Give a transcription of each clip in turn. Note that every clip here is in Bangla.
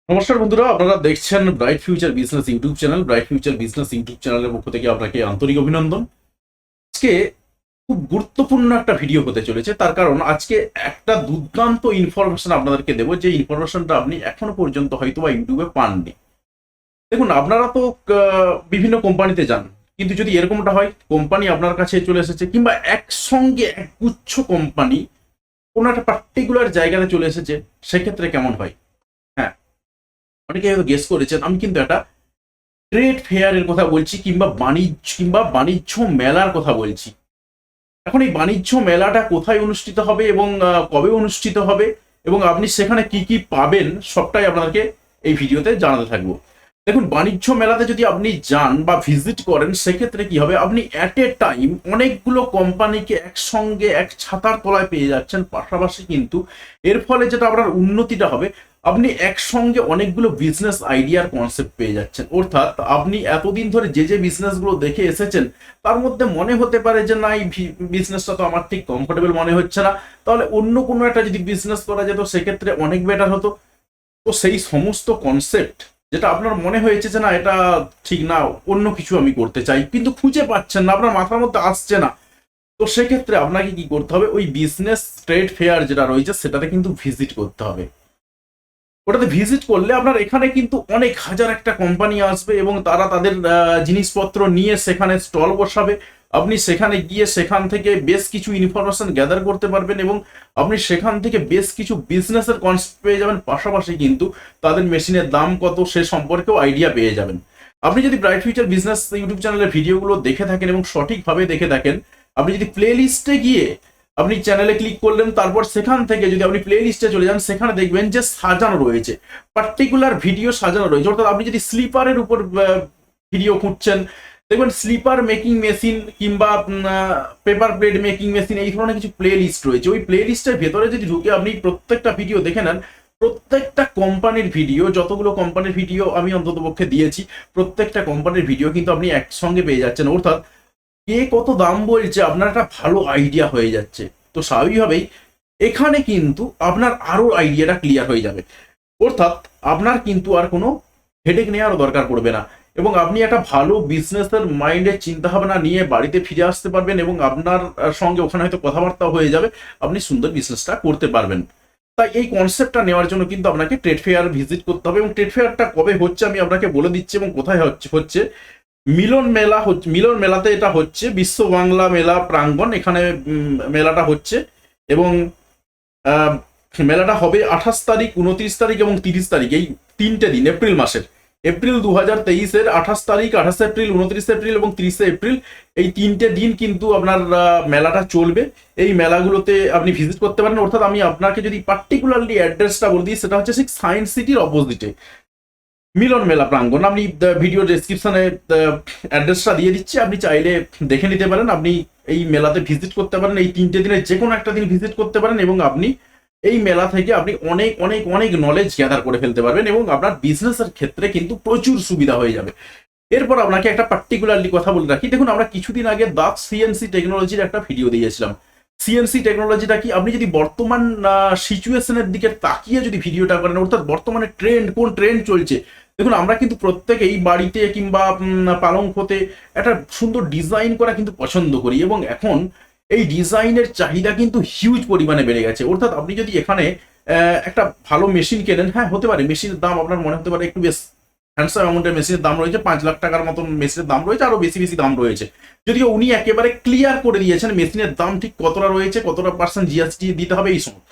নমস্কার বন্ধুরা, আপনারা দেখছেন bright future business YouTube channel. Bright future business YouTube চ্যানেলের পক্ষ থেকে আপনাকে আন্তরিক অভিনন্দন। আজকে খুব গুরুত্বপূর্ণ একটা ভিডিও হতে চলেছে, তার কারণ আজকে একটা দুর্দান্ত ইনফরমেশন আপনাদেরকে দেবো, যে ইনফরমেশনটা আপনি এখনো পর্যন্ত হয়তো বা ইউটিউবে পাননি। দেখুন, আপনারা তো বিভিন্ন কোম্পানিতে যান, কিন্তু যদি এরকমটা হয় কোম্পানি আপনার কাছে চলে এসেছে, কিংবা একসঙ্গে একগুচ্ছ কোম্পানি কোনো একটা পার্টিকুলার জায়গাতে চলে এসেছে, সেক্ষেত্রে কেমন হয়? হ্যাঁ, অনেকে হয়তো গেস করেছেন আমি কিন্তু একটা ট্রেড ফেয়ারের কথা বলছি, কিংবা বাণিজ্য মেলার কথা বলছি। এখন এই বাণিজ্য মেলাটা কোথায় অনুষ্ঠিত হবে এবং কবে অনুষ্ঠিত হবে এবং আপনি সেখানে কি কি পাবেন, সবটাই আপনাদেরকে এই ভিডিওতে জানাতে থাকবো। দেখুন, বাণিজ্য মেলাতে যদি আপনি যান বা ভিজিট করেন, সেক্ষেত্রে কি হবে, আপনি অ্যাট এ টাইম অনেকগুলো কোম্পানিকে একসঙ্গে এক ছাতার তলায় পেয়ে যাচ্ছেন। পাশাপাশি কিন্তু এর ফলে যেটা আপনার উন্নতিটা হবে, আপনি একসঙ্গে অনেকগুলো বিজনেস আইডিয়ার কনসেপ্ট পেয়ে যাচ্ছেন। অর্থাৎ আপনি এতদিন ধরে যে যে বিজনেসগুলো দেখে এসেছেন, তার মধ্যে মনে হতে পারে যে না, এই বিজনেসটা তো আমার ঠিক কমফোর্টেবল মনে হচ্ছে না, তাহলে অন্য কোনো একটা যদি বিজনেস করা যেত সেক্ষেত্রে অনেক বেটার হতো। তো সেই সমস্ত কনসেপ্ট যেটা আপনার মনে হয়েছে যে না, এটা ঠিক না, অন্য কিছু আমি করতে চাই, কিন্তু খুঁজে পাচ্ছেন না, আপনার মাথার মধ্যে আসছে না, তো সেক্ষেত্রে আপনাকে কি করতে হবে, ওই বিজনেস ট্রেড ফেয়ার যেটা রয়েছে সেটাতে কিন্তু ভিজিট করতে হবে। ওটাতে ভিজিট করলে আপনার এখানে কিন্তু অনেক হাজার একটা কোম্পানি আসবে এবং তারা তাদের জিনিসপত্র নিয়ে সেখানে স্টল বসাবে। আপনি সেখানে গিয়ে সেখান থেকে বেশ কিছু ইনফরমেশন গ্যাদার করতে পারবেন এবং আপনি সেখান থেকে বেশ কিছু বিজনেসের কনসেপ্ট পেয়ে যাবেন। পাশাপাশি কিন্তু তাদের মেশিনের দাম কত সে সম্পর্কেও আইডিয়া পেয়ে যাবেন। আপনি যদি ব্রাইট ফিউচার বিজনেস ইউটিউব চ্যানেলের ভিডিওগুলো দেখে থাকেন এবং সঠিকভাবে দেখে থাকেন, আপনি যদি প্লে লিস্টে গিয়ে আপনি চ্যানেলে ক্লিক করলেন, তারপর সেখান থেকে যদি আপনি প্লে লিস্টে চলে যান, সেখানে দেখবেন যে সাজানো রয়েছে, পার্টিকুলার ভিডিও সাজানো রয়েছে। অর্থাৎ আপনি যদি স্লিপারের উপর ভিডিও খুঁজছেন, দেখবেন স্লিপার মেকিং মেশিন কিংবা পেপার প্লেট মেকিং মেশিন, এই ধরনের কিছু প্লে লিস্ট রয়েছে। ওই প্লে লিস্টের ভেতরে যদি ঢুকে আপনি প্রত্যেকটা ভিডিও দেখে নেন, প্রত্যেকটা কোম্পানির ভিডিও, যতগুলো কোম্পানির ভিডিও আমি অন্তত পক্ষে দিয়েছি, প্রত্যেকটা কোম্পানির ভিডিও কিন্তু আপনি একসঙ্গে পেয়ে যাচ্ছেন। অর্থাৎ কে কত দাম বলছে আপনার একটা ভালো আইডিয়া হয়ে যাচ্ছে। তো স্বাভাবিকভাবেই এখানে কিন্তু আপনার আরো আইডিয়াটা ক্লিয়ার হয়ে যাবে। অর্থাৎ আপনার কিন্তু আর কোনো হেডেক নেওয়ারও দরকার পড়বে না এবং আপনি একটা ভালো বিজনেসের মাইন্ডের চিন্তা ভাবনা নিয়ে বাড়িতে ফিরে আসতে পারবেন এবং আপনার সঙ্গে ওখানে হয়তো কথাবার্তা হয়ে যাবে, আপনি সুন্দর বিজনেসটা করতে পারবেন। তাই এই কনসেপ্টটা নেওয়ার জন্য কিন্তু আপনাকে ট্রেড ফেয়ার ভিজিট করতে হবে এবং ট্রেড ফেয়ারটা কবে হচ্ছে আমি আপনাকে বলে দিচ্ছি এবং কোথায় হচ্ছে। মিলন মেলা হচ্ছে, মিলন মেলাতে এটা হচ্ছে, বিশ্ব বাংলা মেলা প্রাঙ্গণ, এখানে মেলাটা হচ্ছে এবং আহ, মেলাটা হবে 28 তারিখ, 29 তারিখ এবং 30 তারিখ, এই 3টে দিন এপ্রিল মাসের, এপ্রিল 2023-এর 28 তারিখ, 28 এপ্রিল, 29 এপ্রিল এবং 30 এপ্রিল, এই 3টে দিন কিন্তু আপনার মেলাটা চলবে। এই মেলাগুলোতে আপনি ভিজিট করতে পারেন। অর্থাৎ আমি আপনাকে যদি পার্টিকুলারলি অ্যাড্রেসটা বলে দিই, সেটা হচ্ছে ঠিক সায়েন্স সিটির অপোজিটে মিলন মেলা প্রাঙ্গণ। আমি ভিডিও ডেসক্রিপশনে অ্যাড্রেসটা দিয়ে দিচ্ছি, আপনি চাইলে দেখে নিতে পারেন। আপনি এই মেলাতে ভিজিট করতে পারেন, এই 3টে দিনের যে কোনো একটা দিন ভিজিট করতে পারেন এবং আপনি এই মেলা থেকে আপনি অনেক অনেক অনেক নলেজ গ্যাদার করে ফেলতে পারবেন এবং আপনার বিজনেসের ক্ষেত্রে কিন্তু প্রচুর সুবিধা হয়ে যাবে। এরপর আপনাকে একটা পার্টিকুলারলি কথা বলে রাখি, দেখুন আমরা কিছুদিন আগে দাস সিএনসি টেকনোলজির একটা ভিডিও দিয়েছিলাম। সিএনসি টেকনোলজিটা কি, আপনি যদি বর্তমান সিচুয়েশনের দিকে তাকিয়ে যদি ভিডিওটা করেন, অর্থাৎ বর্তমানে কোন ট্রেন্ড চলছে, দেখুন আমরা কিন্তু প্রত্যেকেই বাড়িতে কিংবা পালঙ্কতে একটা সুন্দর ডিজাইন করা কিন্তু পছন্দ করি এবং এখন এই ডিজাইনের চাহিদা কিন্তু হিউজ পরিমাণে বেড়ে গেছে। অর্থাৎ আপনি যদি এখানে একটা ভালো মেশিন কেনেন, হ্যাঁ হতে পারে মেশিনের দাম আপনার মনে হতে পারে একটু বেশ হ্যান্ডসাম অ্যামাউন্টের মেশিনের দাম রয়েছে, 5 লাখ টাকার মতন মেশিনের দাম রয়েছে, আরো বেশি বেশি দাম রয়েছে। যদিও উনি একেবারে ক্লিয়ার করে দিয়েছেন মেশিনের দাম ঠিক কতটা রয়েছে, কতটা পার্সেন্ট জিএসটি দিতে হবে, এই সময়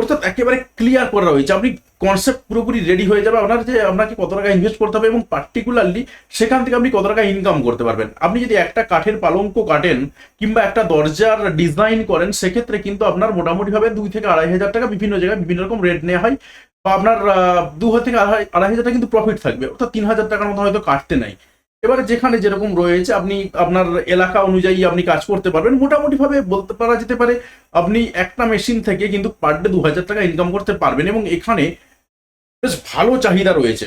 অর্থাৎ একেবারে ক্লিয়ার করা রয়েছে। আপনি কনসেপ্ট পুরোপুরি রেডি হয়ে যাবে আপনার, যে আপনাকে কত টাকা ইনভেস্ট করতে হবে এবং পার্টিকুলারলি সেখান থেকে আপনি কত টাকা ইনকাম করতে পারবেন। আপনি যদি একটা কাঠের পালঙ্ক কাটেন কিংবা একটা দরজার ডিজাইন করেন, সেক্ষেত্রে কিন্তু আপনার মোটামুটিভাবে 2 থেকে 2.5 হাজার টাকা বিভিন্ন জায়গায় বিভিন্ন রকম রেট নেওয়া হয়, বা আপনার 2 থেকে 2.5 হাজার টাকা কিন্তু প্রফিট থাকবে, অর্থাৎ 3 হাজার টাকার মতো হয়তো কাটতে নাই। এবারে যেখানে যেরকম রয়েছে আপনি আপনার এলাকা অনুযায়ী আপনি কাজ করতে পারবেন। মোটামুটি ভাবে বলতে পারা যেতে পারে আপনি একটা মেশিন থেকে কিন্তু পার ডে 2 হাজার টাকা ইনকাম করতে পারবেন এবং এখানে বেশ ভালো চাহিদা রয়েছে।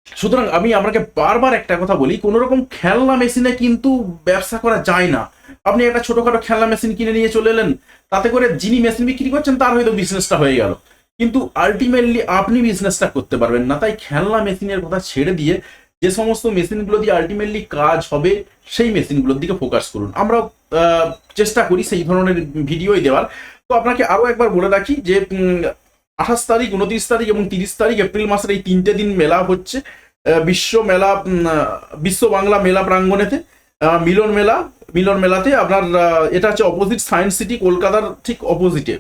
সুতরাং আমি আপনাকে বারবার একটা কথা বলি, কোনো রকম খেলনা মেশিনে কিন্তু ব্যবসা করা যায় না। আপনি একটা ছোটখাটো খেলনা মেশিন কিনে নিয়ে চলে এলেন, তাতে করে যিনি মেশিন বিক্রি করছেন তার হয়তো বিজনেসটা হয়ে গেল, কিন্তু আলটিমেটলি আপনি বিজনেসটা করতে পারবেন না। তাই খেলনা মেশিনের কথা ছেড়ে দিয়ে যে সমস্ত মেশিনগুলো দিয়ে আলটিমেটলি কাজ হবে সেই মেশিনগুলোর দিকে ফোকাস করুন। আমরা চেষ্টা করি সেই ধরনের ভিডিওই দেওয়ার। তো আপনাকে আরও একবার বলে রাখি যে 28 তারিখ, 29 তারিখ এবং 30 তারিখ এপ্রিল মাসের এই 3টে দিন মেলা হচ্ছে। বিশ্ব মেলা, বিশ্ব বাংলা মেলা প্রাঙ্গণেতে মিলন মেলাতে আপনার এটা হচ্ছে অপোজিট সায়েন্স সিটি, কলকাতার ঠিক অপোজিটে,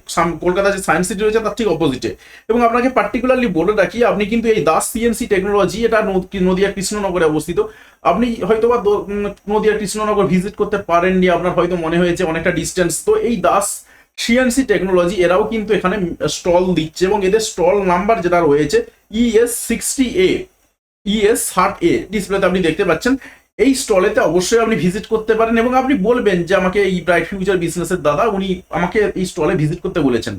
কলকাতা যে সায়েন্স সিটি রয়েছে তার ঠিক অপোজিটে। এবং আপনাকে পার্টিকুলারলি বলে রাখি, আপনি কিন্তু এই দাস সিএনসি টেকনোলজি, এটা নদিয়া কৃষ্ণনগরে অবস্থিত। আপনি হয়তো বা নদিয়া কৃষ্ণনগর ভিজিট করতে পারেননি, আপনার হয়তো মনে হয়েছে অনেকটা ডিস্টেন্স। তো এই দাস সিএনসি টেকনোলজি এরাও কিন্তু এখানে স্টল দিচ্ছে এবং এদের স্টল নাম্বার যেটা রয়েছে ES60A, ES60A ডিসপ্লেতে আপনি দেখতে পাচ্ছেন। এই স্টলেতে অবশ্যই আপনি ভিজিট করতে পারেন এবং আপনি বলবেন যে আমাকে এই ব্রাইট ফিউচার বিজনেসের দাদা উনি আমাকে এই স্টলে ভিজিট করতে বলেছেন।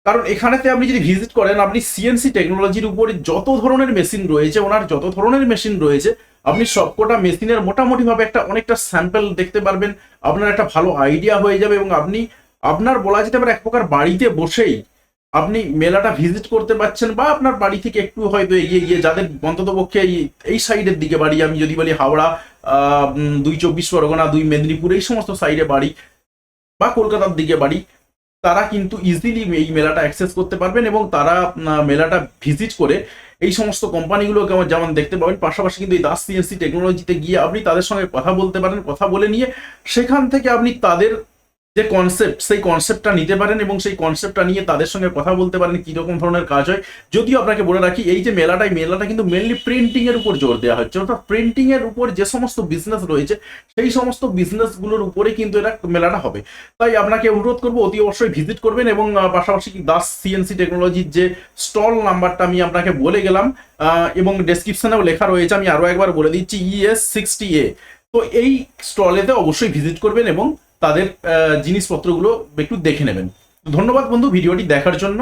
কারণ এখানেতে আপনি যদি ভিজিট করেন, আপনি সিএনসি টেকনোলজির উপরে যত ধরনের মেশিন রয়েছে, ওনার যত ধরনের মেশিন রয়েছে, আপনি সবকটা মেশিনের মোটামুটিভাবে অনেকটা স্যাম্পল দেখতে পারবেন। আপনার একটা ভালো আইডিয়া হয়ে যাবে এবং আপনি আপনার বলা যেতে পারে এক প্রকার বাড়িতে বসেই আপনি মেলাটা ভিজিট করতে পারছেন, বা আপনার বাড়ি থেকে একটু হয়তো এগিয়ে গিয়ে, যাদের অন্ততপক্ষে এই সাইডের দিকে বাড়ি, আমি যদি বলি হাওড়া, 2 চব্বিশ পরগনা, 2 মেদিনীপুর, এই সমস্ত সাইডে বাড়ি, বা কলকাতার দিকে বাড়ি, তারা কিন্তু ইজিলি এই মেলাটা অ্যাক্সেস করতে পারবেন এবং তারা মেলাটা ভিজিট করে এই সমস্ত কোম্পানিগুলোকে যেমন দেখতে পাবেন, পাশাপাশি কিন্তু এই দাস সিএনসি টেকনোলজিতে গিয়ে আপনি তাদের সঙ্গে কথা বলতে পারেন। কথা বলে নিয়ে সেখান থেকে আপনি তাদের যে কনসেপ্ট, সেই কনসেপ্টটা নিতে পারেন এবং সেই কনসেপ্টটা নিয়ে তাদের সঙ্গে কথা বলতে পারেন কীরকম ধরনের কাজ হয়। যদিও আপনাকে বলে রাখি, এই যে মেলাটা কিন্তু মেনলি প্রিন্টিংয়ের উপর জোর দেওয়া হচ্ছে, অর্থাৎ প্রিন্টিংয়ের উপর যে সমস্ত বিজনেস রয়েছে সেই সমস্ত বিজনেসগুলোর উপরে কিন্তু এটা মেলাটা হবে। তাই আপনাকে অনুরোধ করবো অতি অবশ্যই ভিজিট করবেন এবং পাশাপাশি দাস সিএনসি টেকনোলজির যে স্টল নাম্বারটা আমি আপনাকে বলে গেলাম এবং ডেসক্রিপশনেও লেখা রয়েছে, আমি আরও একবার বলে দিচ্ছি, ES60A। তো এই স্টলেতে অবশ্যই ভিজিট করবেন এবং তাদের জিনিসপত্রগুলো একটু দেখে নেবেন। ধন্যবাদ বন্ধু ভিডিওটি দেখার জন্য।